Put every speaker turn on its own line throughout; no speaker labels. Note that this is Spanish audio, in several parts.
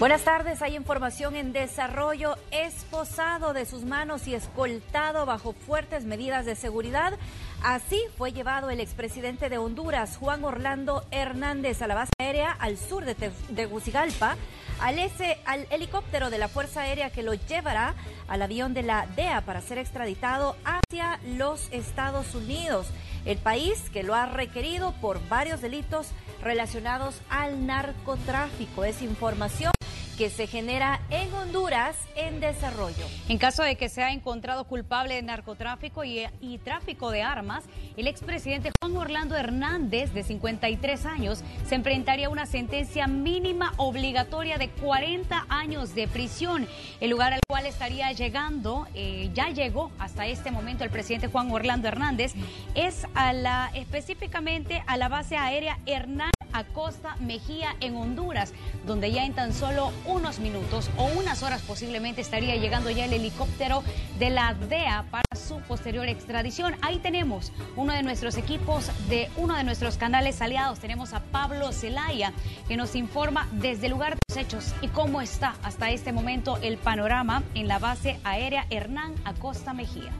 Buenas tardes, hay información en desarrollo. Esposado de sus manos y escoltado bajo fuertes medidas de seguridad. Así fue llevado el expresidente de Honduras, Juan Orlando Hernández, a la base aérea al sur de Tegucigalpa, al helicóptero de la Fuerza Aérea que lo llevará al avión de la DEA para ser extraditado hacia los Estados Unidos, el país que lo ha requerido por varios delitos relacionados al narcotráfico. Es información que se genera en Honduras en desarrollo.
En caso de que sea encontrado culpable de narcotráfico y tráfico de armas, el expresidente Juan Orlando Hernández, de 53 años, se enfrentaría a una sentencia mínima obligatoria de 40 años de prisión. El lugar al cual estaría llegando, ya llegó hasta este momento el presidente Juan Orlando Hernández, es específicamente a la base aérea Hernán Acosta Mejía en Honduras, donde ya en tan solo unos minutos o unas horas posiblemente estaría llegando ya el helicóptero de la DEA para su posterior extradición. Ahí tenemos uno de nuestros equipos de uno de nuestros canales aliados. Tenemos a Pablo Zelaya, que nos informa desde el lugar de los hechos y cómo está hasta este momento el panorama en la base aérea Hernán Acosta Mejía.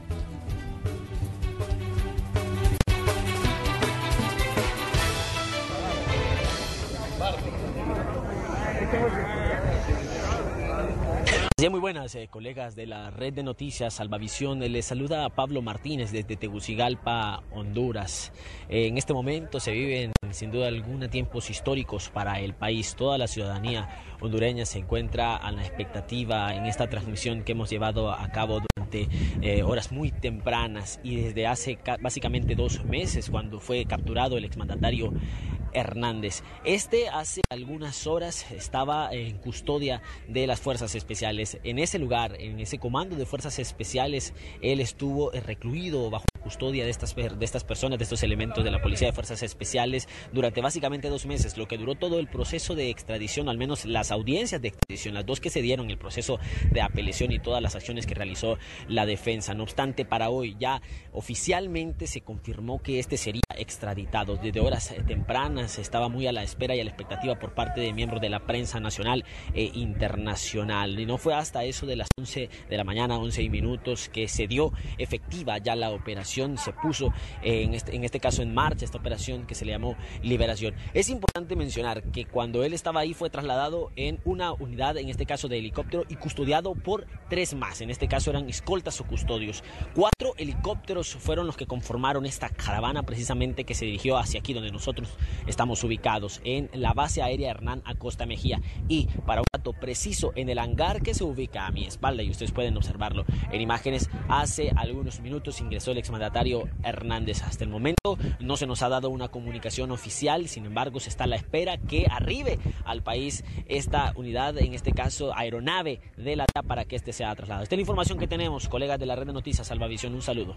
Muy buenas, colegas de la red de noticias Salvavisión. Les saluda a Pablo Martínez desde Tegucigalpa, Honduras. En este momento se viven sin duda alguna tiempos históricos para el país. Toda la ciudadanía hondureña se encuentra a la expectativa en esta transmisión que hemos llevado a cabo durante horas muy tempranas y desde hace básicamente 2 meses, cuando fue capturado el exmandatario Hernández. Hace algunas horas estaba en custodia de las fuerzas especiales. En ese lugar, en ese comando de fuerzas especiales, él estuvo recluido bajo custodia de estas personas, de estos elementos de la Policía de Fuerzas Especiales durante básicamente 2 meses, lo que duró todo el proceso de extradición, al menos las audiencias de extradición, las 2 que se dieron, el proceso de apelación y todas las acciones que realizó la defensa. No obstante, para hoy ya oficialmente se confirmó que sería extraditado. Desde horas tempranas estaba muy a la espera y a la expectativa por parte de miembros de la prensa nacional e internacional. Y no fue hasta eso de las 11 de la mañana, 11:00, que se dio efectiva ya la operación. Se puso en este caso en marcha esta operación que se le llamó Liberación. Es importante mencionar que cuando él estaba ahí fue trasladado en una unidad, en este caso de helicóptero, y custodiado por 3 más. En este caso eran escoltas o custodios. 4 helicópteros fueron los que conformaron esta caravana precisamente que se dirigió hacia aquí donde nosotros estamos ubicados, en la base aérea Hernán Acosta Mejía, y para un dato preciso, en el hangar que se ubica a mi espalda, y ustedes pueden observarlo en imágenes, hace algunos minutos ingresó el exmandatario Hernández. Hasta el momento no se nos ha dado una comunicación oficial, sin embargo se está a la espera que arribe al país esta unidad, en este caso aeronave de la DEA, para que sea trasladado. Esta es la información que tenemos, colegas de la red de noticias Salvavisión. Un saludo.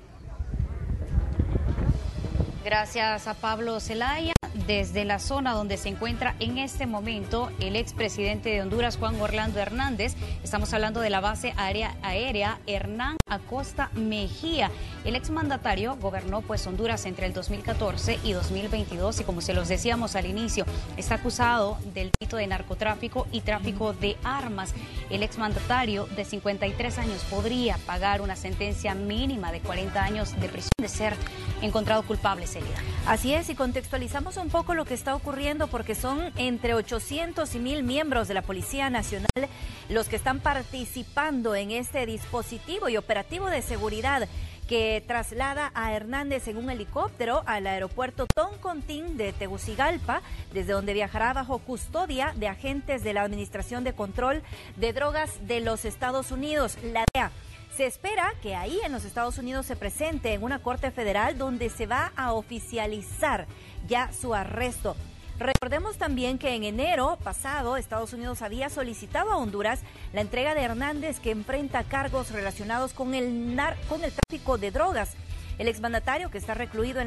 Gracias a Pablo Zelaya. Desde la zona donde se encuentra en este momento el expresidente de Honduras, Juan Orlando Hernández, estamos hablando de la base aérea Hernán Acosta Mejía. El exmandatario gobernó Honduras entre el 2014 y 2022 y, como se los decíamos al inicio, está acusado del delito de narcotráfico y tráfico de armas. El exmandatario de 53 años podría pagar una sentencia mínima de 40 años de prisión de ser encontrado culpable, Celida.
Así es, y contextualizamos un poco lo que está ocurriendo, porque son entre 800 y 1000 miembros de la Policía Nacional los que están participando en este dispositivo y operativo de seguridad que traslada a Hernández en un helicóptero al aeropuerto Toncontín de Tegucigalpa, desde donde viajará bajo custodia de agentes de la Administración de Control de Drogas de los Estados Unidos, la DEA. Se espera que ahí en los Estados Unidos se presente en una corte federal donde se va a oficializar ya su arresto. Recordemos también que en enero pasado Estados Unidos había solicitado a Honduras la entrega de Hernández, que enfrenta cargos relacionados con el tráfico de drogas. El exmandatario, que está recluido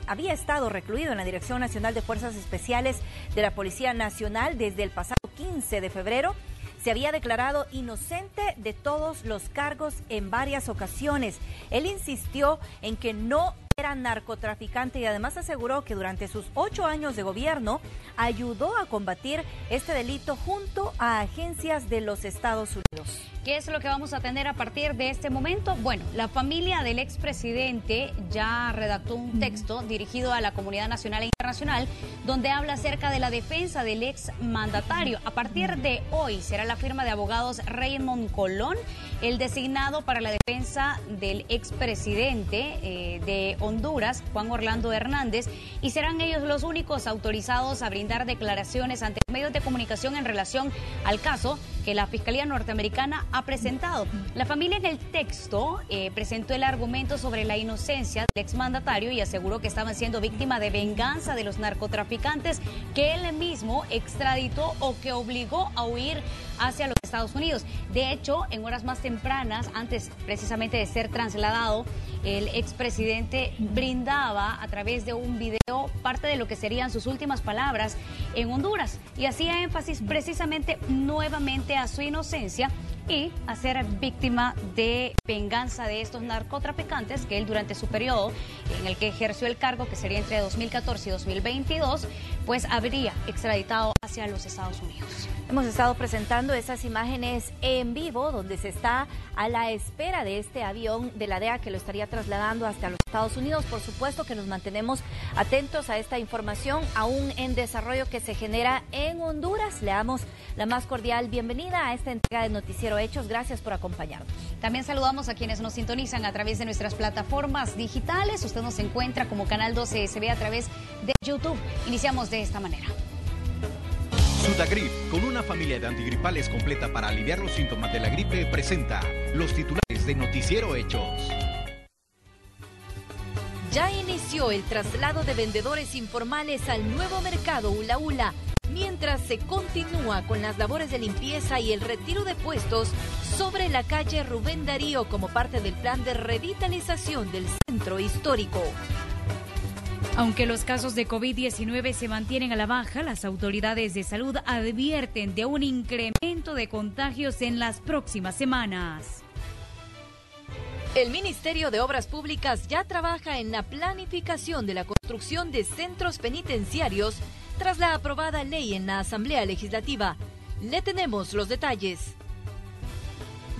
había estado recluido en la Dirección Nacional de Fuerzas Especiales de la Policía Nacional desde el pasado 15 de febrero. Se había declarado inocente de todos los cargos en varias ocasiones. Él insistió en que no era narcotraficante y además aseguró que durante sus 8 años de gobierno ayudó a combatir este delito junto a agencias de los Estados Unidos.
¿Qué es lo que vamos a tener a partir de este momento? Bueno, la familia del expresidente ya redactó un texto dirigido a la comunidad nacional e internacional donde habla acerca de la defensa del exmandatario. A partir de hoy será la firma de abogados Raymond Colón, el designado para la defensa del expresidente de Honduras, Juan Orlando Hernández, y serán ellos los únicos autorizados a brindar declaraciones ante medios de comunicación en relación al caso que la Fiscalía norteamericana ha presentado. La familia en el texto presentó el argumento sobre la inocencia del exmandatario y aseguró que estaban siendo víctima de venganza de los narcotraficantes que él mismo extraditó o que obligó a huir hacia los Estados Unidos. De hecho, en horas más tempranas, antes precisamente de ser trasladado, el expresidente brindaba a través de un video parte de lo que serían sus últimas palabras en Honduras y hacía énfasis precisamente nuevamente a su inocencia y a ser víctima de venganza de estos narcotraficantes que él durante su periodo en el que ejerció el cargo, que sería entre 2014 y 2022, pues habría extraditado hacia los Estados Unidos.
Hemos estado presentando esas imágenes en vivo donde se está a la espera de este avión de la DEA que lo estaría trasladando hasta los Estados Unidos. Por supuesto que nos mantenemos atentos a esta información aún en desarrollo que se genera en Honduras. Le damos la más cordial bienvenida a esta entrega de Noticiero Hechos. Gracias por acompañarnos.
También saludamos a quienes nos sintonizan a través de nuestras plataformas digitales. Usted nos encuentra como Canal 12 SB a través de YouTube. Iniciamos de esta manera.
Sutagrip, con una familia de antigripales completa para aliviar los síntomas de la gripe, presenta los titulares de Noticiero Hechos.
Ya inició el traslado de vendedores informales al nuevo mercado Ula Ula, mientras se continúa con las labores de limpieza y el retiro de puestos sobre la calle Rubén Darío como parte del plan de revitalización del centro histórico.
Aunque los casos de COVID-19 se mantienen a la baja, las autoridades de salud advierten de un incremento de contagios en las próximas semanas.
El Ministerio de Obras Públicas ya trabaja en la planificación de la construcción de centros penitenciarios tras la aprobada ley en la Asamblea Legislativa. Le tenemos los detalles.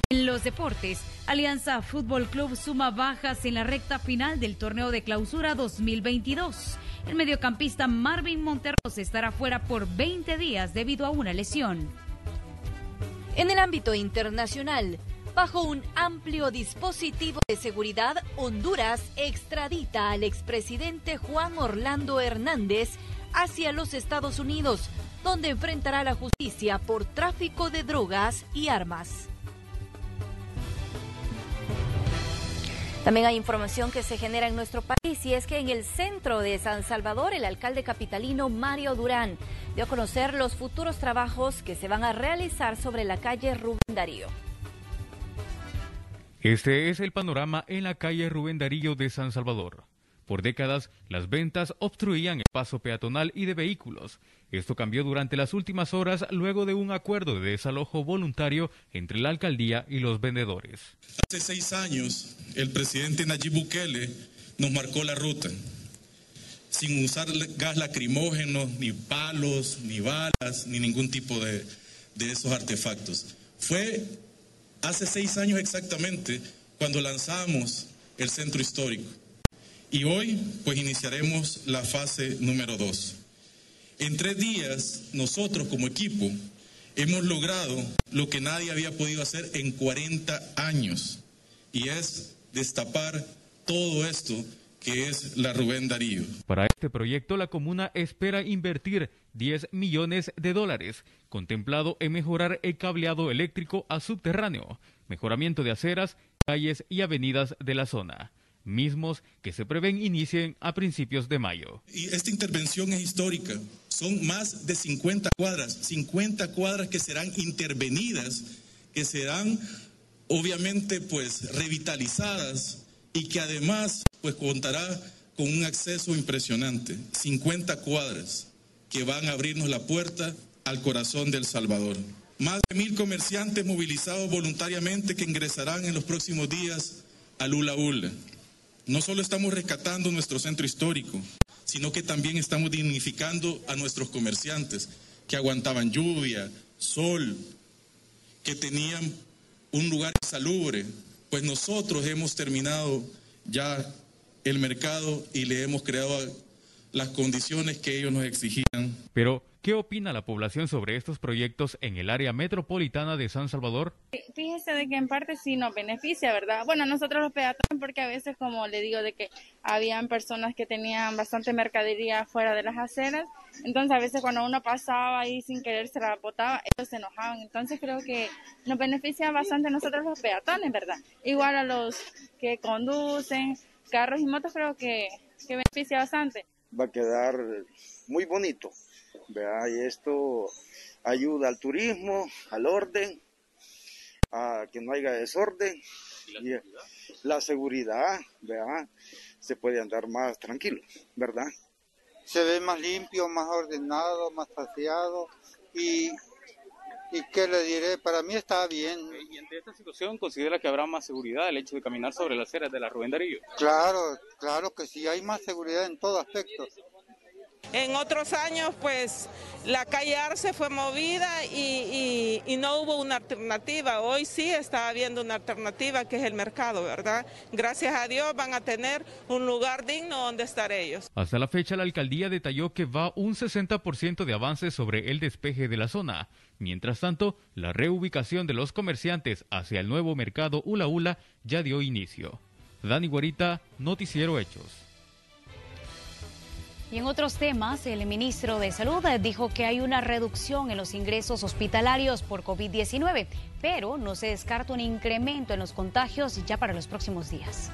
En los deportes, Alianza Fútbol Club suma bajas en la recta final del torneo de clausura 2022. El mediocampista Marvin Monterros estará fuera por 20 días debido a una lesión.
En el ámbito internacional, bajo un amplio dispositivo de seguridad, Honduras extradita al expresidente Juan Orlando Hernández hacia los Estados Unidos, donde enfrentará la justicia por tráfico de drogas y armas. También hay información que se genera en nuestro país y es que en el centro de San Salvador el alcalde capitalino Mario Durán dio a conocer los futuros trabajos que se van a realizar sobre la calle Rubén Darío.
Este es el panorama en la calle Rubén Darío de San Salvador. Por décadas, las ventas obstruían el paso peatonal y de vehículos. Esto cambió durante las últimas horas luego de un acuerdo de desalojo voluntario entre la alcaldía y los vendedores.
Hace 6 años, el presidente Nayib Bukele nos marcó la ruta, sin usar gas lacrimógeno, ni palos, ni balas, ni ningún tipo de esos artefactos. Fue hace 6 años exactamente cuando lanzamos el centro histórico. Y hoy, pues iniciaremos la fase número 2. En 3 días, nosotros como equipo hemos logrado lo que nadie había podido hacer en 40 años, y es destapar todo esto que es la Rubén Darío.
Para este proyecto, la comuna espera invertir $10 millones, contemplado en mejorar el cableado eléctrico a subterráneo, mejoramiento de aceras, calles y avenidas de la zona, mismos que se prevén inicien a principios de mayo.
Y esta intervención es histórica. Son más de 50 cuadras que serán intervenidas, que serán obviamente pues revitalizadas y que además pues contará con un acceso impresionante. 50 cuadras que van a abrirnos la puerta al corazón de El Salvador. Más de 1,000 comerciantes movilizados voluntariamente que ingresarán en los próximos días al Ula Ula. No solo estamos rescatando nuestro centro histórico, sino que también estamos dignificando a nuestros comerciantes que aguantaban lluvia, sol, que tenían un lugar insalubre, pues nosotros hemos terminado ya el mercado y le hemos creado las condiciones que ellos nos exigían.
Pero, ¿qué opina la población sobre estos proyectos en el área metropolitana de San Salvador?
Fíjese de que en parte sí nos beneficia, ¿verdad? Bueno, nosotros los peatones, porque a veces, como le digo, de que habían personas que tenían bastante mercadería fuera de las aceras, entonces a veces cuando uno pasaba ahí sin querer se la botaba, ellos se enojaban. Entonces creo que nos beneficia bastante a nosotros los peatones, ¿verdad? Igual a los que conducen carros y motos, creo que beneficia bastante.
Va a quedar muy bonito, ¿verdad? Y esto ayuda al turismo, al orden, a que no haya desorden, y la seguridad, ¿verdad? Se puede andar más tranquilo, ¿verdad?
Se ve más limpio, más ordenado, más paseado y ¿qué le diré? Para mí está bien.
¿Y ante esta situación considera que habrá más seguridad el hecho de caminar sobre las aceras de la Rubén Darío?
Claro que sí, hay más seguridad en todo aspecto.
En otros años, pues, la calle Arce fue movida y no hubo una alternativa. Hoy sí está habiendo una alternativa, que es el mercado, ¿verdad? Gracias a Dios van a tener un lugar digno donde estar ellos.
Hasta la fecha, la alcaldía detalló que va un 60% de avance sobre el despeje de la zona. Mientras tanto, la reubicación de los comerciantes hacia el nuevo mercado Ula Ula ya dio inicio. Dani Guarita, Noticiero Hechos.
Y en otros temas, el ministro de Salud dijo que hay una reducción en los ingresos hospitalarios por COVID-19, pero no se descarta un incremento en los contagios ya para los próximos días.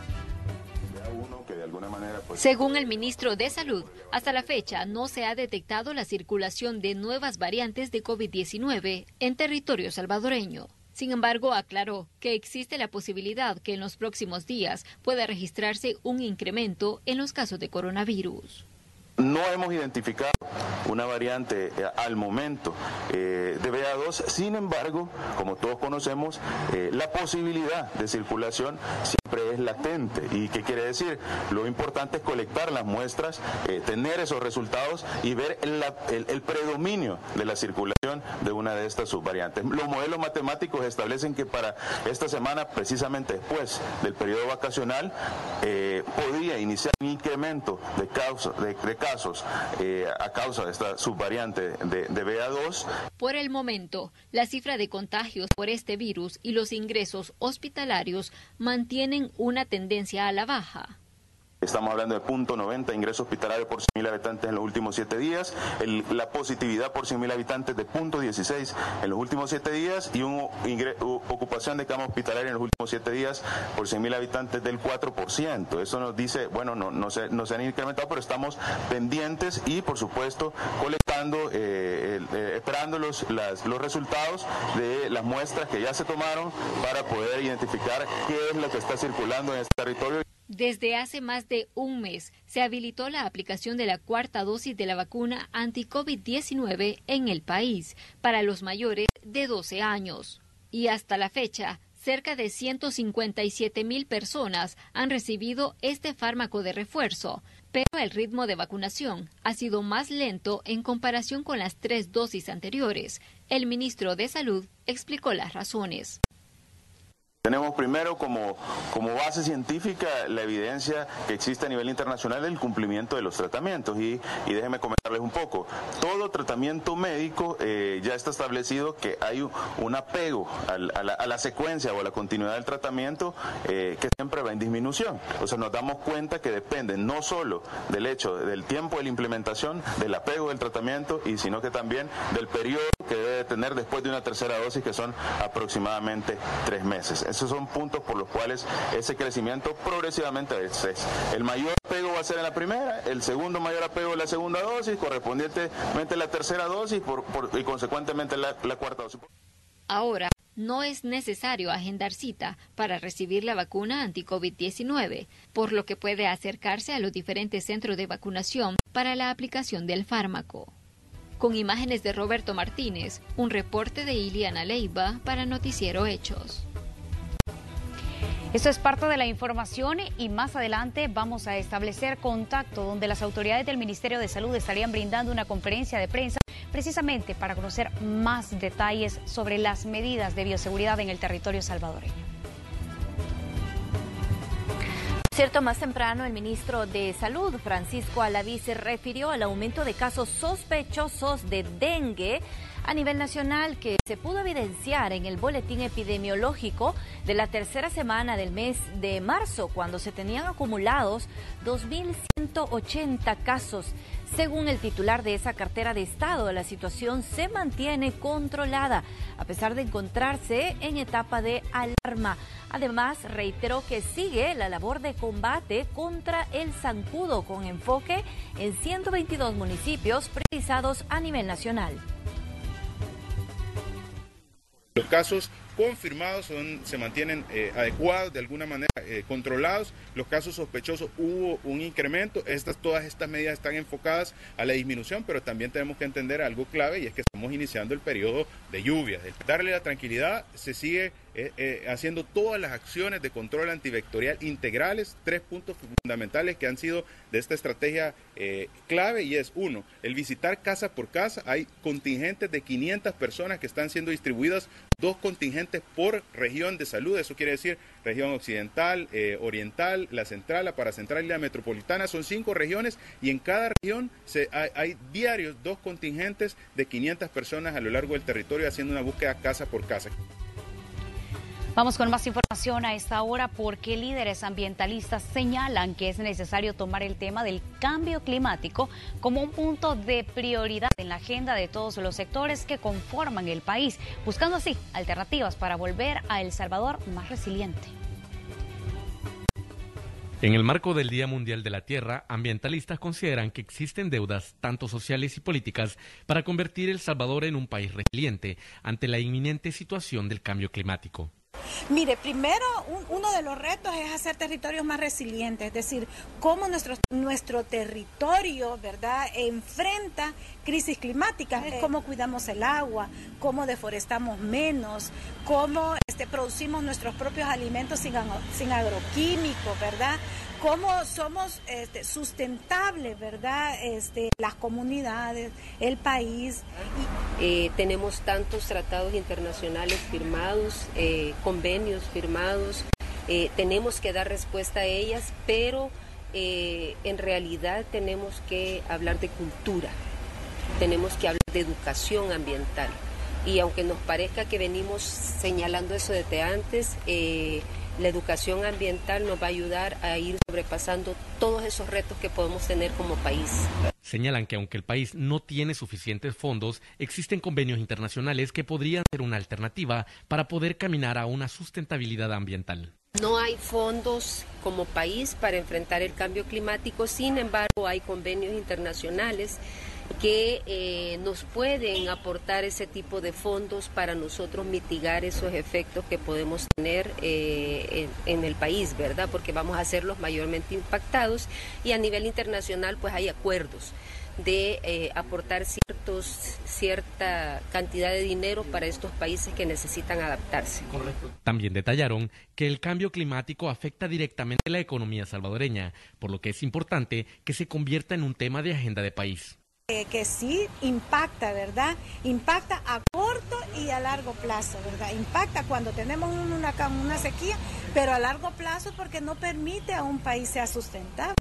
Según el ministro de Salud, hasta la fecha no se ha detectado la circulación de nuevas variantes de COVID-19 en territorio salvadoreño. Sin embargo, aclaró que existe la posibilidad que en los próximos días pueda registrarse un incremento en los casos de coronavirus.
No hemos identificado una variante al momento de BA2, sin embargo, como todos conocemos, la posibilidad de circulación siempre es latente. ¿Y qué quiere decir? Lo importante es colectar las muestras, tener esos resultados y ver el predominio de la circulación de una de estas subvariantes. Los modelos matemáticos establecen que para esta semana, precisamente después del periodo vacacional, podría iniciar un incremento de casos a causa de esta subvariante de BA2.
Por el momento, la cifra de contagios por este virus y los ingresos hospitalarios mantienen una tendencia a la baja.
Estamos hablando de 0.90 ingreso hospitalario por 100.000 habitantes en los últimos 7 días, la positividad por 100.000 habitantes de 0.16 en los últimos 7 días y una ocupación de cama hospitalaria en los últimos 7 días por 100.000 habitantes del 4%. Eso nos dice, bueno, no se han incrementado, pero estamos pendientes y, por supuesto, colectando, esperando los resultados de las muestras que ya se tomaron para poder identificar qué es lo que está circulando en este territorio.
Desde hace más de un mes se habilitó la aplicación de la cuarta dosis de la vacuna anti-COVID-19 en el país para los mayores de 12 años. Y hasta la fecha, cerca de 157,000 personas han recibido este fármaco de refuerzo, pero el ritmo de vacunación ha sido más lento en comparación con las 3 dosis anteriores. El ministro de Salud explicó las razones.
Tenemos primero como base científica la evidencia que existe a nivel internacional del cumplimiento de los tratamientos y déjenme comentarles un poco. Todo tratamiento médico ya está establecido que hay un apego a la secuencia o a la continuidad del tratamiento que siempre va en disminución. O sea, nos damos cuenta que depende no solo del hecho del tiempo de la implementación, del apego del tratamiento, sino que también del periodo que debe tener después de una tercera dosis, que son aproximadamente 3 meses. Esos son puntos por los cuales ese crecimiento progresivamente es. El mayor apego va a ser en la primera, el segundo mayor apego en la segunda dosis, correspondientemente la tercera dosis y consecuentemente la cuarta dosis.
Ahora, no es necesario agendar cita para recibir la vacuna anti-COVID-19, por lo que puede acercarse a los diferentes centros de vacunación para la aplicación del fármaco. Con imágenes de Roberto Martínez, un reporte de Iliana Leiva para Noticiero Hechos.
Esto es parte de la información y más adelante vamos a establecer contacto donde las autoridades del Ministerio de Salud estarían brindando una conferencia de prensa precisamente para conocer más detalles sobre las medidas de bioseguridad en el territorio salvadoreño.
Por cierto, más temprano el ministro de Salud, Francisco Alaví, se refirió al aumento de casos sospechosos de dengue a nivel nacional que se pudo evidenciar en el boletín epidemiológico de la tercera semana del mes de marzo, cuando se tenían acumulados 2.180 casos. Según el titular de esa cartera de Estado, la situación se mantiene controlada, a pesar de encontrarse en etapa de alarma. Además, reiteró que sigue la labor de combate contra el zancudo, con enfoque en 122 municipios priorizados a nivel nacional.
Los casos confirmados se mantienen adecuados, de alguna manera controlados. Los casos sospechosos hubo un incremento. Todas estas medidas están enfocadas a la disminución, pero también tenemos que entender algo clave, y es que estamos iniciando el periodo de lluvias. Darle la tranquilidad, se sigue haciendo todas las acciones de control antivectorial integrales. 3 puntos fundamentales que han sido de esta estrategia clave, y es: 1, el visitar casa por casa. Hay contingentes de 500 personas que están siendo distribuidas, 2 contingentes por región de salud. Eso quiere decir región occidental, oriental, la central, la paracentral y la metropolitana. Son 5 regiones, y en cada región hay diarios 2 contingentes de 500 personas a lo largo del territorio haciendo una búsqueda casa por casa.
Vamos con más información a esta hora, porque líderes ambientalistas señalan que es necesario tomar el tema del cambio climático como un punto de prioridad en la agenda de todos los sectores que conforman el país, buscando así alternativas para volver a El Salvador más resiliente.
En el marco del Día Mundial de la Tierra, ambientalistas consideran que existen deudas, tanto sociales y políticas, para convertir El Salvador en un país resiliente ante la inminente situación del cambio climático.
Mire, primero uno de los retos es hacer territorios más resilientes, es decir, cómo nuestro territorio, ¿verdad?, enfrenta crisis climáticas, cómo cuidamos el agua, cómo deforestamos menos, cómo producimos nuestros propios alimentos sin agroquímicos, ¿verdad?, cómo somos sustentables, ¿verdad?, las comunidades, el país.
Tenemos tantos tratados internacionales firmados, convenios firmados, tenemos que dar respuesta a ellas, pero en realidad tenemos que hablar de cultura, tenemos que hablar de educación ambiental, y aunque nos parezca que venimos señalando eso desde antes, la educación ambiental nos va a ayudar a ir sobrepasando todos esos retos que podemos tener como país.
Señalan que aunque el país no tiene suficientes fondos, existen convenios internacionales que podrían ser una alternativa para poder caminar a una sustentabilidad ambiental.
No hay fondos como país para enfrentar el cambio climático, sin embargo hay convenios internacionales que nos pueden aportar ese tipo de fondos para nosotros mitigar esos efectos que podemos tener en el país, ¿verdad? Porque vamos a ser los mayormente impactados, y a nivel internacional pues hay acuerdos de aportar cierta cantidad de dinero para estos países que necesitan adaptarse.
Correcto. También detallaron que el cambio climático afecta directamente la economía salvadoreña, por lo que es importante que se convierta en un tema de agenda de país.
Que sí impacta, ¿verdad? Impacta a corto y a largo plazo, ¿verdad? Impacta cuando tenemos una sequía, pero a largo plazo porque no permite a un país sea sustentable.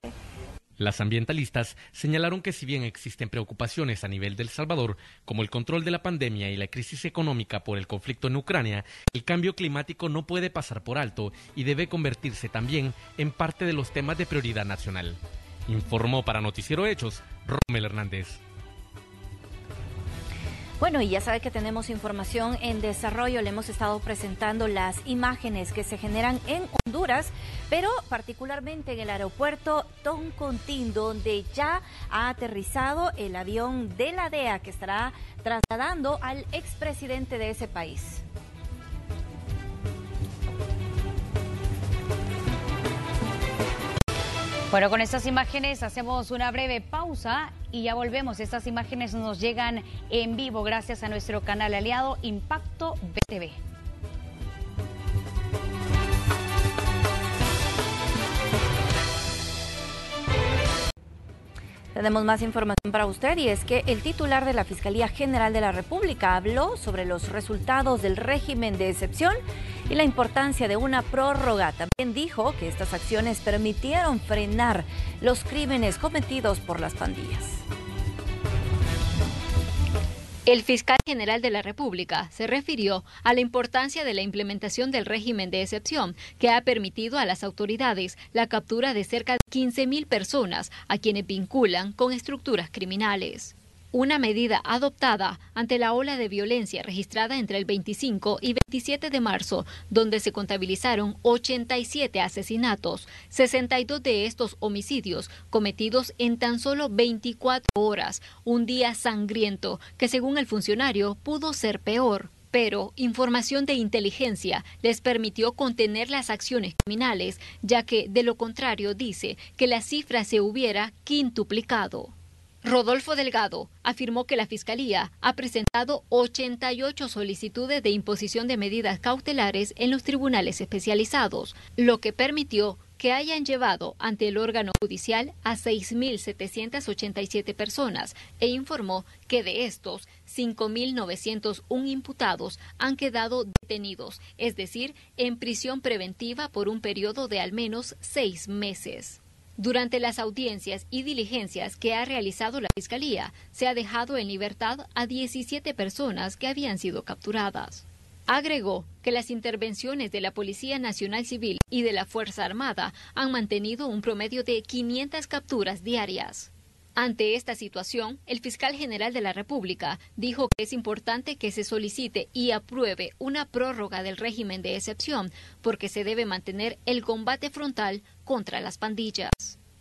Las ambientalistas señalaron que si bien existen preocupaciones a nivel de El Salvador, como el control de la pandemia y la crisis económica por el conflicto en Ucrania, el cambio climático no puede pasar por alto y debe convertirse también en parte de los temas de prioridad nacional. Informó para Noticiero Hechos, Rommel Hernández.
Bueno, y ya sabe que tenemos información en desarrollo. Le hemos estado presentando las imágenes que se generan en Honduras, pero particularmente en el aeropuerto Toncontín, donde ya ha aterrizado el avión de la DEA que estará trasladando al expresidente de ese país.
Bueno, con estas imágenes hacemos una breve pausa y ya volvemos. Estas imágenes nos llegan en vivo gracias a nuestro canal aliado Impacto BTV.
Tenemos más información para usted y es que el titular de la Fiscalía General de la República habló sobre los resultados del régimen de excepción y la importancia de una prórroga. También dijo que estas acciones permitieron frenar los crímenes cometidos por las pandillas.
El fiscal general de la República se refirió a la importancia de la implementación del régimen de excepción que ha permitido a las autoridades la captura de cerca de 15.000 personas a quienes vinculan con estructuras criminales. Una medida adoptada ante la ola de violencia registrada entre el 25 y 27 de marzo, donde se contabilizaron 87 asesinatos, 62 de estos homicidios cometidos en tan solo 24 horas, un día sangriento que según el funcionario pudo ser peor. Pero información de inteligencia les permitió contener las acciones criminales, ya que de lo contrario dice que la cifra se hubiera quintuplicado. Rodolfo Delgado afirmó que la Fiscalía ha presentado 88 solicitudes de imposición de medidas cautelares en los tribunales especializados, lo que permitió que hayan llevado ante el órgano judicial a 6.787 personas e informó que de estos, 5.901 imputados han quedado detenidos, es decir, en prisión preventiva por un periodo de al menos 6 meses. Durante las audiencias y diligencias que ha realizado la Fiscalía, se ha dejado en libertad a 17 personas que habían sido capturadas. Agregó que las intervenciones de la Policía Nacional Civil y de la Fuerza Armada han mantenido un promedio de 500 capturas diarias. Ante esta situación, el fiscal general de la República dijo que es importante que se solicite y apruebe una prórroga del régimen de excepción porque se debe mantener el combate frontal contra las pandillas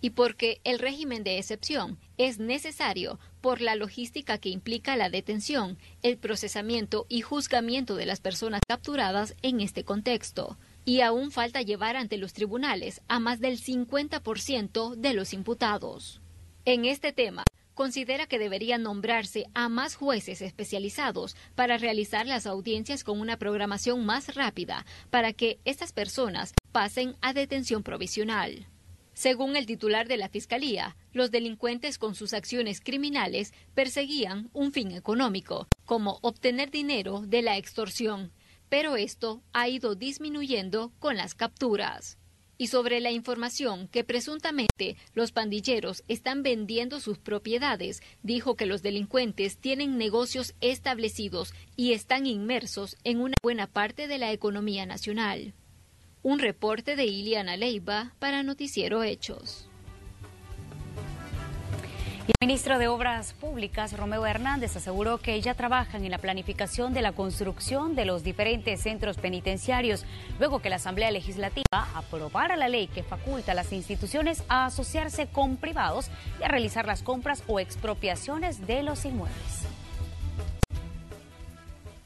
y porque el régimen de excepción es necesario por la logística que implica la detención, el procesamiento y juzgamiento de las personas capturadas en este contexto. Y aún falta llevar ante los tribunales a más del 50% de los imputados. En este tema, considera que deberían nombrarse a más jueces especializados para realizar las audiencias con una programación más rápida para que estas personas pasen a detención provisional. Según el titular de la Fiscalía, los delincuentes con sus acciones criminales perseguían un fin económico, como obtener dinero de la extorsión, pero esto ha ido disminuyendo con las capturas. Y sobre la información que presuntamente los pandilleros están vendiendo sus propiedades, dijo que los delincuentes tienen negocios establecidos y están inmersos en una buena parte de la economía nacional. Un reporte de Iliana Leiva para Noticiero Hechos.
El ministro de Obras Públicas, Romeo Hernández, aseguró que ya trabajan en la planificación de la construcción de los diferentes centros penitenciarios, luego que la Asamblea Legislativa aprobara la ley que faculta a las instituciones a asociarse con privados y a realizar las compras o expropiaciones de los inmuebles.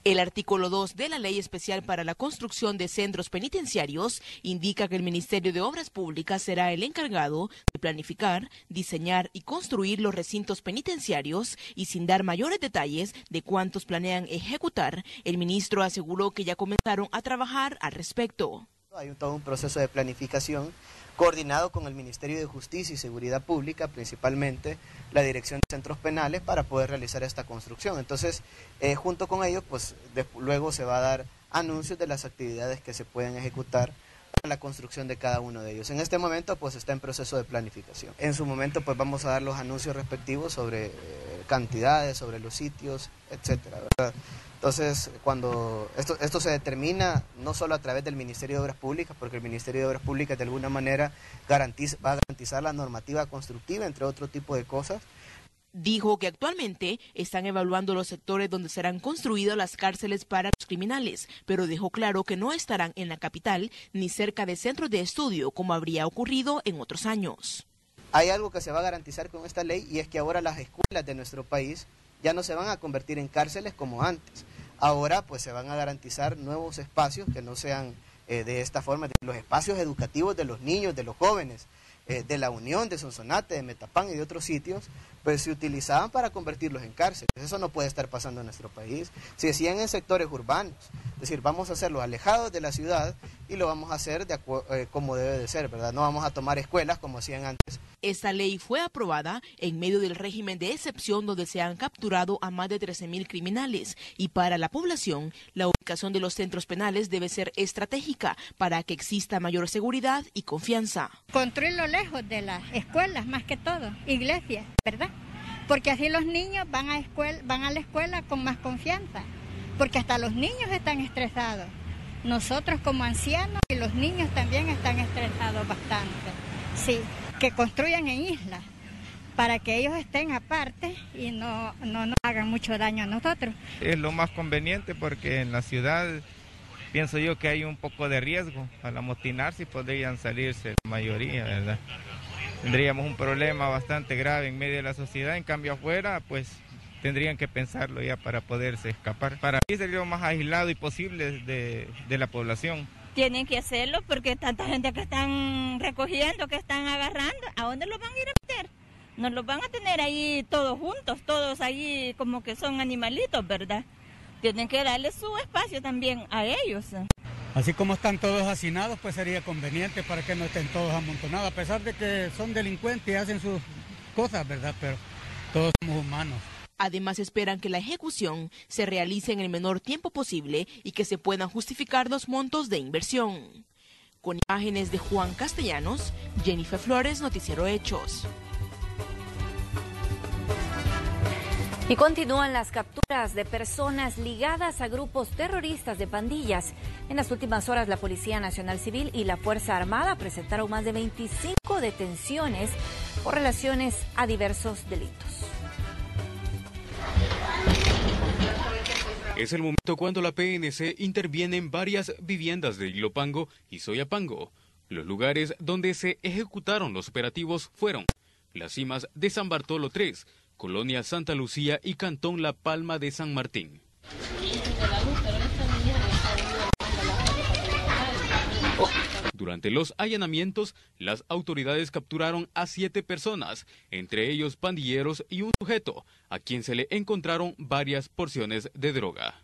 El artículo 2 de la Ley Especial para la Construcción de Centros Penitenciarios indica que el Ministerio de Obras Públicas será el encargado de planificar, diseñar y construir los recintos penitenciarios y sin dar mayores detalles de cuántos planean ejecutar, el ministro aseguró que ya comenzaron a trabajar al respecto.
Hay todo un proceso de planificación coordinado con el Ministerio de Justicia y Seguridad Pública, principalmente la Dirección de Centros Penales, para poder realizar esta construcción. Entonces, junto con ellos, pues luego se va a dar anuncios de las actividades que se pueden ejecutar para la construcción de cada uno de ellos. En este momento, pues está en proceso de planificación. En su momento, pues vamos a dar los anuncios respectivos sobre cantidades, sobre los sitios, etcétera, ¿verdad? Entonces, cuando esto se determina no solo a través del Ministerio de Obras Públicas, porque el Ministerio de Obras Públicas de alguna manera va a garantizar la normativa constructiva, entre otro tipo de cosas.
Dijo que actualmente están evaluando los sectores donde serán construidas las cárceles para los criminales, pero dejó claro que no estarán en la capital ni cerca de centros de estudio como habría ocurrido en otros años.
Hay algo que se va a garantizar con esta ley y es que ahora las escuelas de nuestro país ya no se van a convertir en cárceles como antes. Ahora pues se van a garantizar nuevos espacios que no sean de esta forma, los espacios educativos de los niños, de los jóvenes, de la Unión, de Sonsonate, de Metapán y de otros sitios, pues se utilizaban para convertirlos en cárceles. Eso no puede estar pasando en nuestro país. Se hacían en sectores urbanos, Es decir, vamos a hacerlo alejados de la ciudad y lo vamos a hacer como debe de ser, ¿verdad? No vamos a tomar escuelas como hacían antes.
Esta ley fue aprobada en medio del régimen de excepción donde se han capturado a más de 13.000 criminales y para la población la ubicación de los centros penales debe ser estratégica para que exista mayor seguridad y confianza.
Construirlo lejos de las escuelas más que todo, iglesias, ¿verdad? Porque así los niños van a la escuela con más confianza, porque hasta los niños están estresados. Nosotros como ancianos y los niños también están estresados bastante. Sí, que construyan en islas para que ellos estén aparte y no nos hagan mucho daño a nosotros.
Es lo más conveniente porque en la ciudad pienso yo que hay un poco de riesgo. Al amotinarse podrían salirse la mayoría, ¿verdad? Tendríamos un problema bastante grave en medio de la sociedad, en cambio afuera pues tendrían que pensarlo ya para poderse escapar. Para mí sería lo más aislado y posible de la población.
Tienen que hacerlo porque tanta gente que están recogiendo, que están agarrando, ¿a dónde los van a ir a meter? No los van a tener ahí todos juntos, todos ahí como que son animalitos, ¿verdad? Tienen que darle su espacio también a ellos.
Así como están todos hacinados, pues sería conveniente para que no estén todos amontonados, a pesar de que son delincuentes y hacen sus cosas, ¿verdad? Pero todos somos humanos.
Además, esperan que la ejecución se realice en el menor tiempo posible y que se puedan justificar los montos de inversión. Con imágenes de Juan Castellanos, Jennifer Flores, Noticiero Hechos.
Y continúan las capturas de personas ligadas a grupos terroristas de pandillas. En las últimas horas, la Policía Nacional Civil y la Fuerza Armada presentaron más de 25 detenciones por relaciones a diversos delitos.
Es el momento cuando la PNC interviene en varias viviendas de Ilopango y Soyapango. Los lugares donde se ejecutaron los operativos fueron las cimas de San Bartolo 3, Colonia Santa Lucía y Cantón La Palma de San Martín. Durante los allanamientos, las autoridades capturaron a 7 personas, entre ellos pandilleros y un sujeto, a quien se le encontraron varias porciones de droga.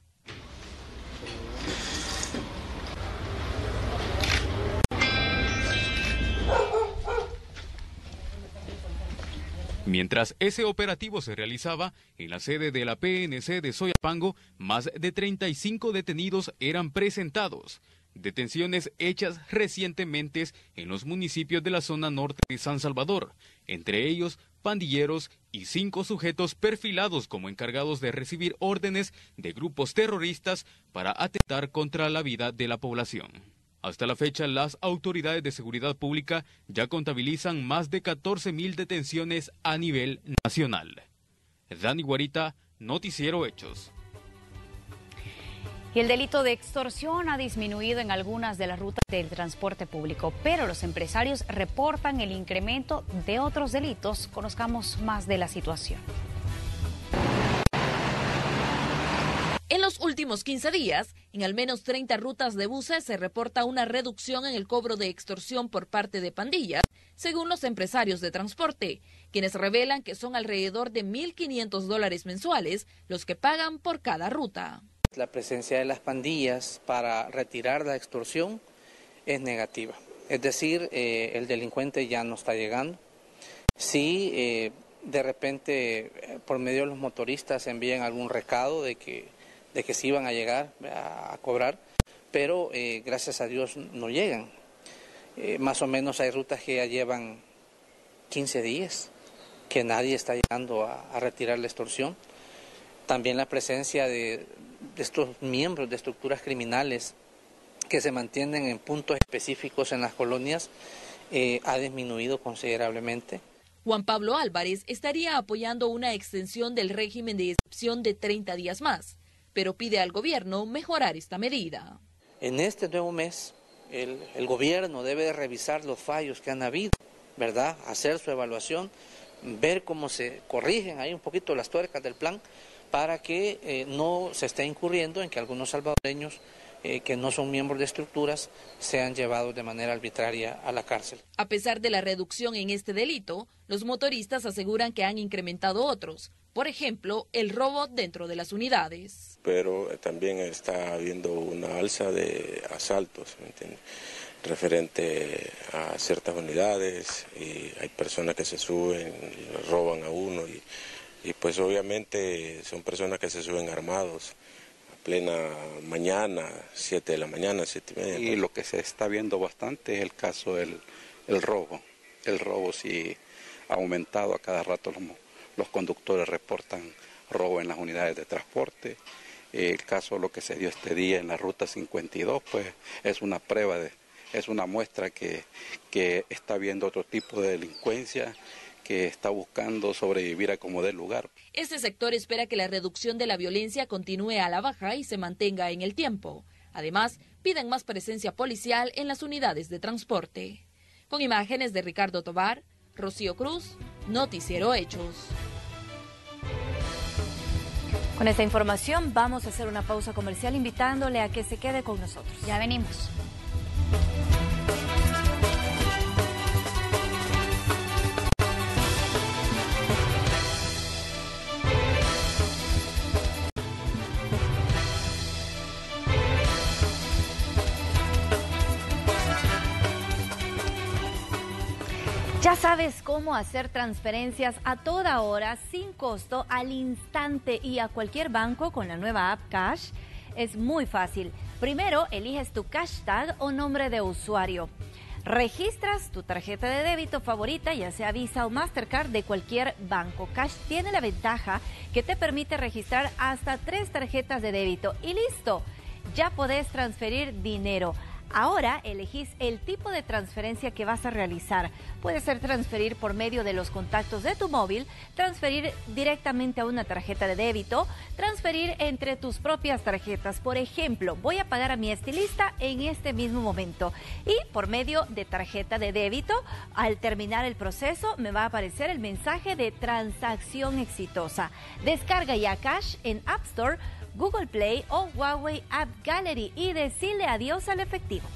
Mientras ese operativo se realizaba, en la sede de la PNC de Soyapango, más de 35 detenidos eran presentados. Detenciones hechas recientemente en los municipios de la zona norte de San Salvador, entre ellos pandilleros y 5 sujetos perfilados como encargados de recibir órdenes de grupos terroristas para atentar contra la vida de la población. Hasta la fecha, las autoridades de seguridad pública ya contabilizan más de 14.000 detenciones a nivel nacional. Dani Guarita, Noticiero Hechos.
Y el delito de extorsión ha disminuido en algunas de las rutas del transporte público, pero los empresarios reportan el incremento de otros delitos. Conozcamos más de la situación.
En los últimos 15 días, en al menos 30 rutas de buses se reporta una reducción en el cobro de extorsión por parte de pandillas, según los empresarios de transporte, quienes revelan que son alrededor de $1.500 mensuales los que pagan por cada ruta.
La presencia de las pandillas para retirar la extorsión es negativa. Es decir, el delincuente ya no está llegando. Sí, de repente, por medio de los motoristas envían algún recado de que sí iban a llegar a cobrar, pero gracias a Dios no llegan. Más o menos hay rutas que ya llevan 15 días que nadie está llegando a retirar la extorsión. También la presencia de estos miembros de estructuras criminales que se mantienen en puntos específicos en las colonias ha disminuido considerablemente.
Juan Pablo Álvarez estaría apoyando una extensión del régimen de excepción de 30 días más, pero pide al gobierno mejorar esta medida.
En este nuevo mes, el gobierno debe de revisar los fallos que han habido, ¿verdad? Hacer su evaluación, ver cómo se corrigen ahí un poquito las tuercas del plan, para que no se esté incurriendo en que algunos salvadoreños que no son miembros de estructuras sean llevados de manera arbitraria a la cárcel.
A pesar de la reducción en este delito, los motoristas aseguran que han incrementado otros, Por ejemplo, el robo dentro de las unidades.
Pero también está habiendo una alza de asaltos, ¿me entiendes? Referente a ciertas unidades, y hay personas que se suben, roban a uno y pues obviamente son personas que se suben armados a plena mañana, 7 de la mañana, 7:30.
Y lo que se está viendo bastante es el caso del robo. El robo sí ha aumentado, a cada rato los conductores reportan robo en las unidades de transporte. El caso, lo que se dio este día en la ruta 52, pues es una prueba, es una muestra que está viendo otro tipo de delincuencia, que está buscando sobrevivir a como dé lugar.
Este sector espera que la reducción de la violencia continúe a la baja y se mantenga en el tiempo. Además, piden más presencia policial en las unidades de transporte. Con imágenes de Ricardo Tobar, Rocío Cruz, Noticiero Hechos.
Con esta información vamos a hacer una pausa comercial invitándole a que se quede con nosotros.
Ya venimos.
Ya sabes cómo hacer transferencias a toda hora, sin costo, al instante y a cualquier banco con la nueva app Cash. Es muy fácil. Primero, eliges tu hashtag o nombre de usuario. Registras tu tarjeta de débito favorita, ya sea Visa o Mastercard, de cualquier banco. Cash tiene la ventaja que te permite registrar hasta 3 tarjetas de débito. Y listo, ya podés transferir dinero. Ahora elegís el tipo de transferencia que vas a realizar. Puede ser transferir por medio de los contactos de tu móvil, transferir directamente a una tarjeta de débito, transferir entre tus propias tarjetas. Por ejemplo, voy a pagar a mi estilista en este mismo momento y por medio de tarjeta de débito, al terminar el proceso, me va a aparecer el mensaje de transacción exitosa. Descarga ya Cash en App Store, Google Play o Huawei App Gallery y decirle adiós al efectivo.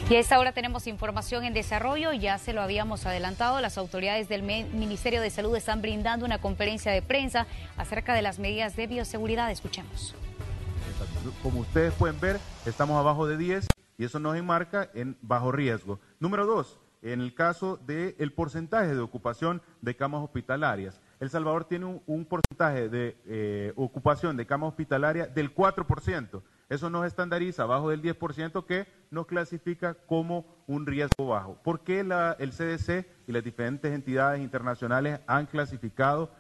Y a esta hora tenemos información en desarrollo, ya se lo habíamos adelantado, las autoridades del Ministerio de Salud están brindando una conferencia de prensa acerca de las medidas de bioseguridad. Escuchemos.
Como ustedes pueden ver, estamos abajo de 10 y eso nos enmarca en bajo riesgo. Número 2, en el caso del porcentaje de ocupación de camas hospitalarias. El Salvador tiene un porcentaje de ocupación de cama hospitalaria del 4%. Eso nos estandariza abajo del 10% que nos clasifica como un riesgo bajo. ¿Por qué el CDC y las diferentes entidades internacionales han clasificado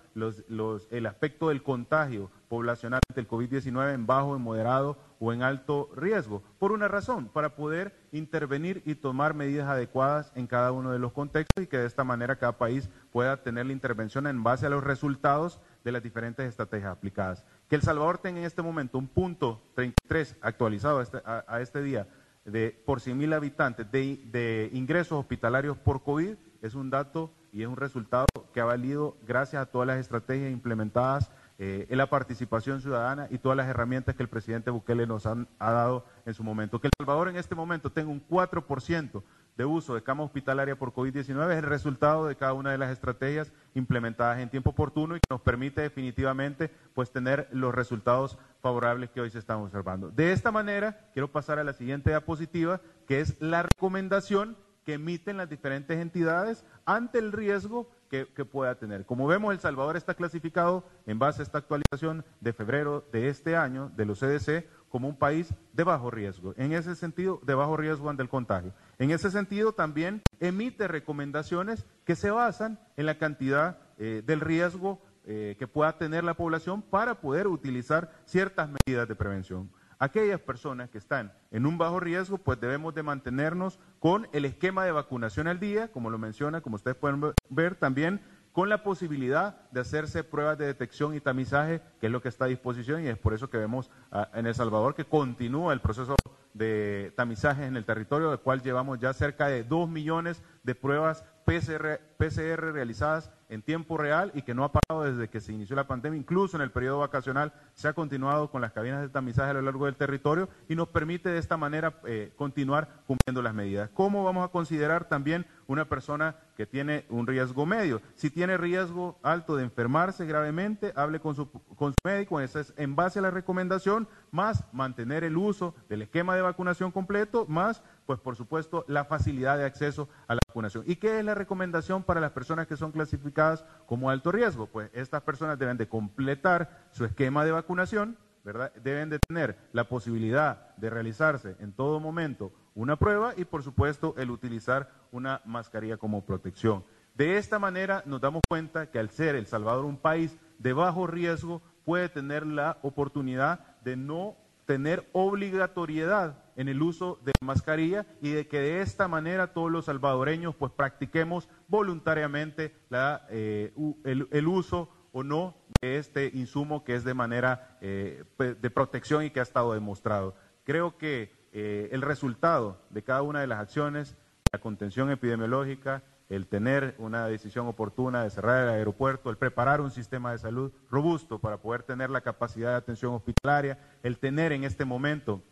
el aspecto del contagio poblacional del COVID-19 en bajo, en moderado o en alto riesgo? Por una razón, para poder intervenir y tomar medidas adecuadas en cada uno de los contextos y que de esta manera cada país pueda tener la intervención en base a los resultados de las diferentes estrategias aplicadas. Que El Salvador tenga en este momento un punto 33 actualizado a este día por 100.000 habitantes de ingresos hospitalarios por COVID es un dato y es un resultado que ha valido gracias a todas las estrategias implementadas en la participación ciudadana y todas las herramientas que el presidente Bukele nos ha dado en su momento. Que El Salvador en este momento tenga un 4% de uso de cama hospitalaria por COVID-19 es el resultado de cada una de las estrategias implementadas en tiempo oportuno y que nos permite definitivamente pues tener los resultados favorables que hoy se están observando. De esta manera, quiero pasar a la siguiente diapositiva, que es la recomendación que emiten las diferentes entidades ante el riesgo que pueda tener. Como vemos, El Salvador está clasificado en base a esta actualización de febrero de este año de los CDC como un país de bajo riesgo, en ese sentido, de bajo riesgo ante el contagio. En ese sentido, también emite recomendaciones que se basan en la cantidad del riesgo que pueda tener la población para poder utilizar ciertas medidas de prevención. Aquellas personas que están en un bajo riesgo, pues debemos de mantenernos con el esquema de vacunación al día, como lo menciona, como ustedes pueden ver también, con la posibilidad de hacerse pruebas de detección y tamizaje, que es lo que está a disposición, y es por eso que vemos en El Salvador que continúa el proceso de tamizaje en el territorio, del cual llevamos ya cerca de 2 millones de pruebas PCR realizadas en tiempo real y que no ha parado desde que se inició la pandemia. Incluso en el periodo vacacional se ha continuado con las cabinas de tamizaje a lo largo del territorio y nos permite de esta manera continuar cumpliendo las medidas. ¿Cómo vamos a considerar también una persona que tiene un riesgo medio? Si tiene riesgo alto de enfermarse gravemente, hable con su médico, eso es en base a la recomendación, más mantener el uso del esquema de vacunación completo, más, pues por supuesto, la facilidad de acceso a la vacunación. ¿Y qué es la recomendación para las personas que son clasificadas como alto riesgo? Pues estas personas deben de completar su esquema de vacunación, ¿verdad? Deben de tener la posibilidad de realizarse en todo momento una prueba y, por supuesto, el utilizar una mascarilla como protección. De esta manera nos damos cuenta que al ser El Salvador un país de bajo riesgo, puede tener la oportunidad de no tener obligatoriedad en el uso de mascarilla y de que de esta manera todos los salvadoreños pues practiquemos voluntariamente el uso o no de este insumo que es de manera de protección y que ha estado demostrado. Creo que el resultado de cada una de las acciones, la contención epidemiológica, el tener una decisión oportuna de cerrar el aeropuerto, el preparar un sistema de salud robusto para poder tener la capacidad de atención hospitalaria, el tener en este momento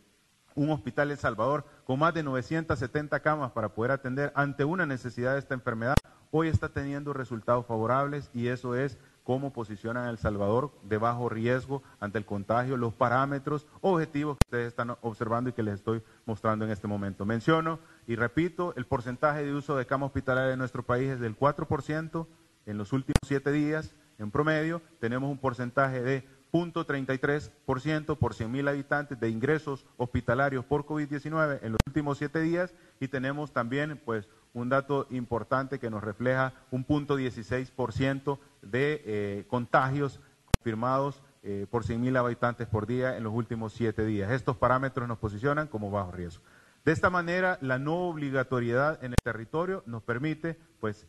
un hospital en El Salvador con más de 970 camas para poder atender ante una necesidad de esta enfermedad, hoy está teniendo resultados favorables y eso es cómo posicionan a El Salvador de bajo riesgo ante el contagio, los parámetros objetivos que ustedes están observando y que les estoy mostrando en este momento. Menciono y repito, el porcentaje de uso de cama hospitalaria en nuestro país es del 4% en los últimos 7 días. En promedio tenemos un porcentaje de 0.33% por 100.000 habitantes de ingresos hospitalarios por COVID-19 en los últimos 7 días y tenemos también pues un dato importante que nos refleja un 0.16% de contagios confirmados por 100.000 habitantes por día en los últimos 7 días. Estos parámetros nos posicionan como bajo riesgo. De esta manera, la no obligatoriedad en el territorio nos permite pues,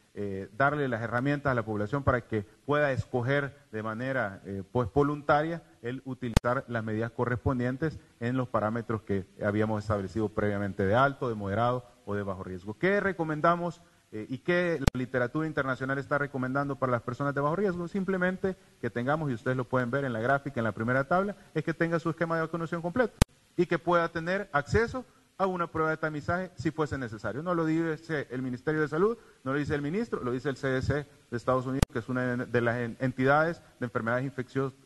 darle las herramientas a la población para que pueda escoger de manera pues, voluntaria el utilizar las medidas correspondientes en los parámetros que habíamos establecido previamente de alto, de moderado o de bajo riesgo. ¿Qué recomendamos y qué la literatura internacional está recomendando para las personas de bajo riesgo? Simplemente que tengamos, y ustedes lo pueden ver en la gráfica, en la primera tabla, es que tenga su esquema de vacunación completo y que pueda tener acceso a una prueba de tamizaje si fuese necesario. No lo dice el Ministerio de Salud, no lo dice el ministro, lo dice el CDC de Estados Unidos, que es una de las entidades de enfermedades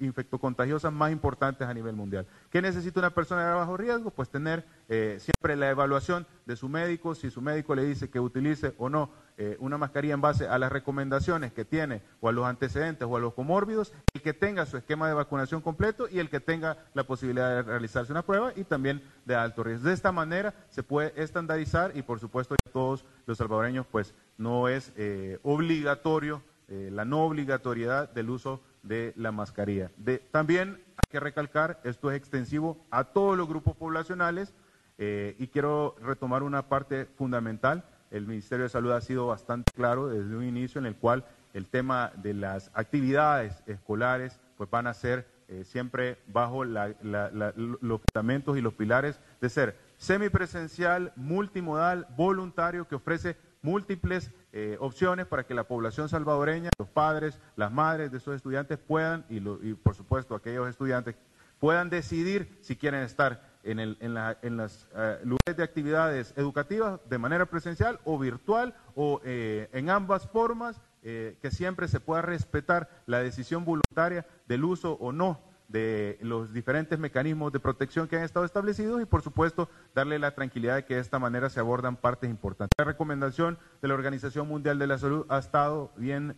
infectocontagiosas más importantes a nivel mundial. ¿Qué necesita una persona de bajo riesgo? Pues tener siempre la evaluación de su médico, si su médico le dice que utilice o no una mascarilla en base a las recomendaciones que tiene o a los antecedentes o a los comórbidos, el que tenga su esquema de vacunación completo y el que tenga la posibilidad de realizarse una prueba y también de alto riesgo. De esta manera se puede estandarizar y por supuesto todos los salvadoreños pues no es obligatorio la no obligatoriedad del uso de la mascarilla. También hay que recalcar, esto es extensivo a todos los grupos poblacionales y quiero retomar una parte fundamental. El Ministerio de Salud ha sido bastante claro desde un inicio en el cual el tema de las actividades escolares pues van a ser siempre bajo los fundamentos y los pilares de ser semipresencial, multimodal, voluntario, que ofrece múltiples opciones para que la población salvadoreña, los padres, las madres de esos estudiantes puedan, y por supuesto aquellos estudiantes puedan decidir si quieren estar en los lugares de actividades educativas de manera presencial o virtual o en ambas formas, que siempre se pueda respetar la decisión voluntaria del uso o no de los diferentes mecanismos de protección que han estado establecidos y por supuesto darle la tranquilidad de que de esta manera se abordan partes importantes. La recomendación de la Organización Mundial de la Salud ha estado bien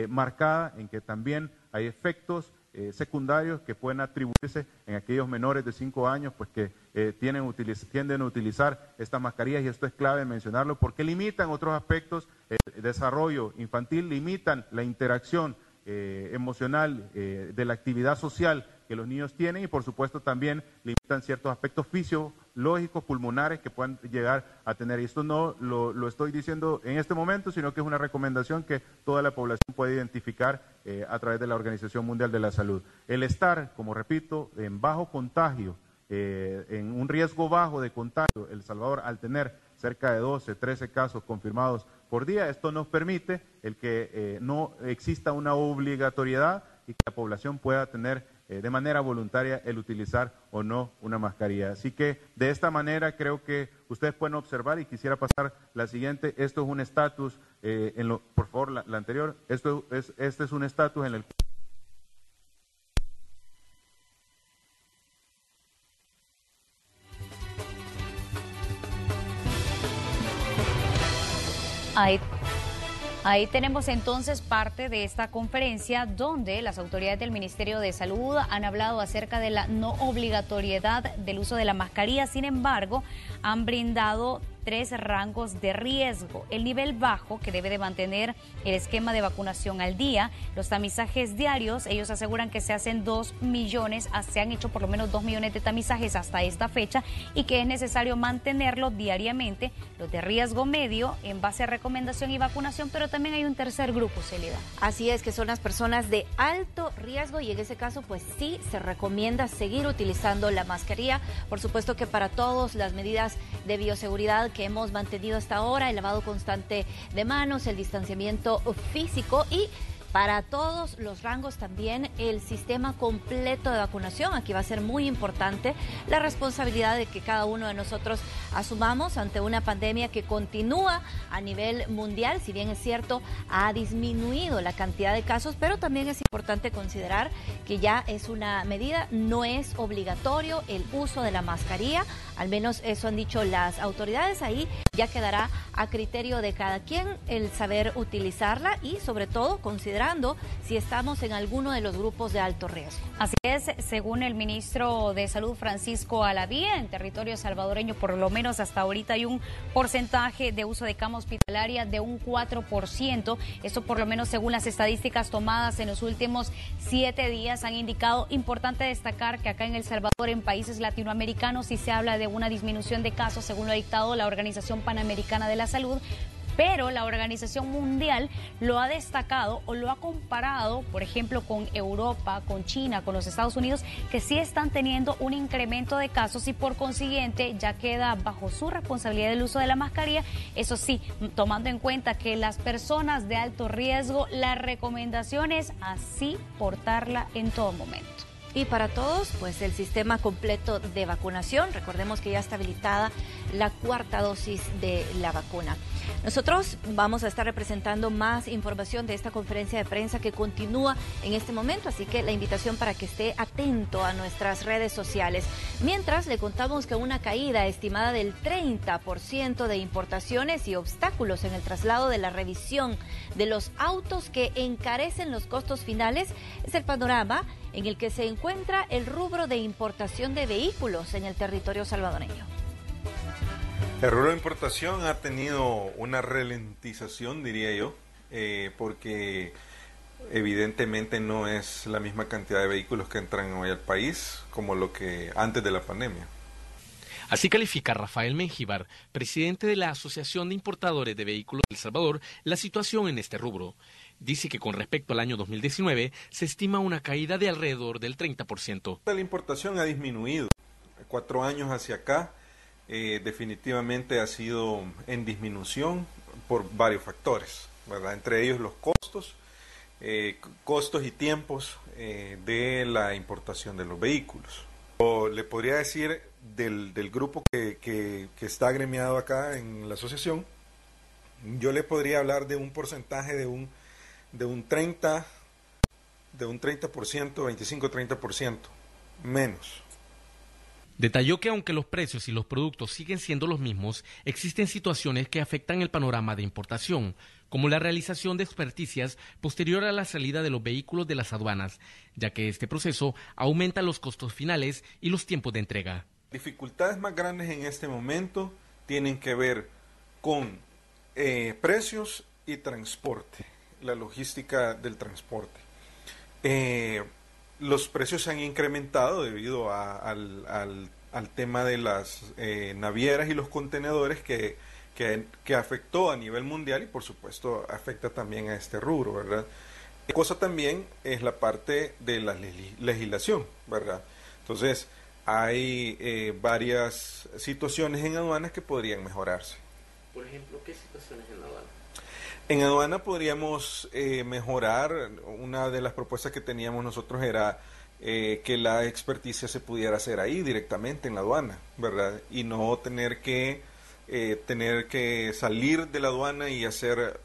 marcada en que también hay efectos secundarios que pueden atribuirse en aquellos menores de 5 años pues que tienden a utilizar estas mascarillas y esto es clave mencionarlo porque limitan otros aspectos, el desarrollo infantil, limitan la interacción emocional de la actividad social que los niños tienen y por supuesto también limitan ciertos aspectos fisiológicos, pulmonares que puedan llegar a tener. Y esto no lo estoy diciendo en este momento, sino que es una recomendación que toda la población puede identificar a través de la Organización Mundial de la Salud. El estar, como repito, en bajo contagio, en un riesgo bajo de contagio, El Salvador al tener cerca de 12, 13 casos confirmados por día. Esto nos permite el que no exista una obligatoriedad y que la población pueda tener de manera voluntaria el utilizar o no una mascarilla. Así que de esta manera creo que ustedes pueden observar, y quisiera pasar la siguiente. Esto es un estatus, por favor la anterior, este es un estatus en el
Ahí tenemos entonces parte de esta conferencia donde las autoridades del Ministerio de Salud han hablado acerca de la no obligatoriedad del uso de la mascarilla. Sin embargo, han brindado 3 rangos de riesgo: el nivel bajo, que debe de mantener el esquema de vacunación al día, los tamizajes diarios. Ellos aseguran que se hacen 2 millones, se han hecho por lo menos 2 millones de tamizajes hasta esta fecha y que es necesario mantenerlo diariamente. Los de riesgo medio, en base a recomendación y vacunación, pero también hay un tercer grupo, Celida.
Así es, que son las personas de alto riesgo, y en ese caso pues sí se recomienda seguir utilizando la mascarilla. Por supuesto que para todos las medidas de bioseguridad que hemos mantenido hasta ahora, el lavado constante de manos, el distanciamiento físico, y para todos los rangos también el sistema completo de vacunación. Aquí va a ser muy importante la responsabilidad de que cada uno de nosotros asumamos ante una pandemia que continúa a nivel mundial. Si bien es cierto, ha disminuido la cantidad de casos, pero también es importante considerar que ya es una medida, no es obligatorio el uso de la mascarilla. Al menos eso han dicho las autoridades. Ahí ya quedará a criterio de cada quien el saber utilizarla, y sobre todo considerando si estamos en alguno de los grupos de alto riesgo.
Así es, según el ministro de Salud, Francisco Alaví, en territorio salvadoreño por lo menos hasta ahorita hay un porcentaje de uso de cama hospitalaria de un 4%. Eso por lo menos según las estadísticas tomadas en los últimos 7 días han indicado. Importante destacar que acá en El Salvador, en países latinoamericanos, sí se habla de una disminución de casos, según lo ha dictado la Organización Panamericana de la Salud, pero la Organización Mundial lo ha destacado o lo ha comparado, por ejemplo, con Europa, con China, con los Estados Unidos, que sí están teniendo un incremento de casos, y por consiguiente ya queda bajo su responsabilidad el uso de la mascarilla. Eso sí, tomando en cuenta que las personas de alto riesgo, la recomendación es así portarla en todo momento.
Y para todos, pues el sistema completo de vacunación. Recordemos que ya está habilitada la 4ª dosis de la vacuna. Nosotros vamos a estar representando más información de esta conferencia de prensa que continúa en este momento, así que la invitación para que esté atento a nuestras redes sociales. Mientras, le contamos que una caída estimada del 30% de importaciones y obstáculos en el traslado de la revisión de los autos que encarecen los costos finales es el panorama en el que se encuentra el rubro de importación de vehículos en el territorio salvadoreño.
El rubro de importación ha tenido una ralentización, diría yo, porque evidentemente no es la misma cantidad de vehículos que entran hoy al país como lo que antes de la pandemia.
Así califica Rafael Mengíbar, presidente de la Asociación de Importadores de Vehículos de El Salvador, la situación en este rubro. Dice que con respecto al año 2019 se estima una caída de alrededor del 30%.
La importación ha disminuido. 4 años hacia acá definitivamente ha sido en disminución por varios factores, ¿verdad? Entre ellos los costos y tiempos de la importación de los vehículos. Le podría decir del grupo que está agremiado acá en la asociación, yo le podría hablar de un porcentaje de un 30%, 25-30% menos.
Detalló que aunque los precios y los productos siguen siendo los mismos, existen situaciones que afectan el panorama de importación, como la realización de experticias posterior a la salida de los vehículos de las aduanas, ya que este proceso aumenta los costos finales y los tiempos de entrega.
Dificultades más grandes en este momento tienen que ver con precios y transporte, la logística del transporte. Los precios se han incrementado debido al tema de las navieras y los contenedores que afectó a nivel mundial, y por supuesto afecta también a este rubro, ¿verdad? Cosa también es la parte de la legislación, ¿verdad? Entonces hay varias situaciones en aduanas que podrían mejorarse.
Por ejemplo, ¿qué situaciones en la aduana?
En aduana podríamos mejorar. Una de las propuestas que teníamos nosotros era que la experticia se pudiera hacer ahí directamente en la aduana, ¿verdad? Y no tener que salir de la aduana y hacer,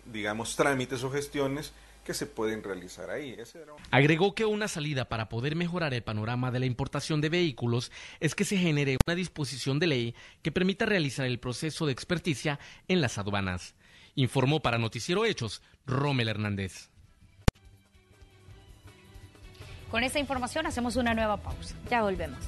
digamos, trámites o gestiones que se pueden realizar ahí.
Agregó que una salida para poder mejorar el panorama de la importación de vehículos es que se genere una disposición de ley que permita realizar el proceso de experticia en las aduanas. Informó para Noticiero Hechos, Rommel Hernández.
Con esta información hacemos una nueva pausa.
Ya volvemos.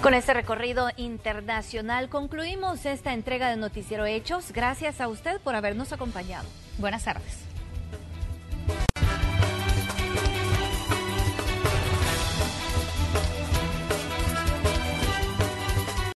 Con este recorrido internacional concluimos esta entrega de Noticiero Hechos. Gracias a usted por habernos acompañado.
Buenas tardes.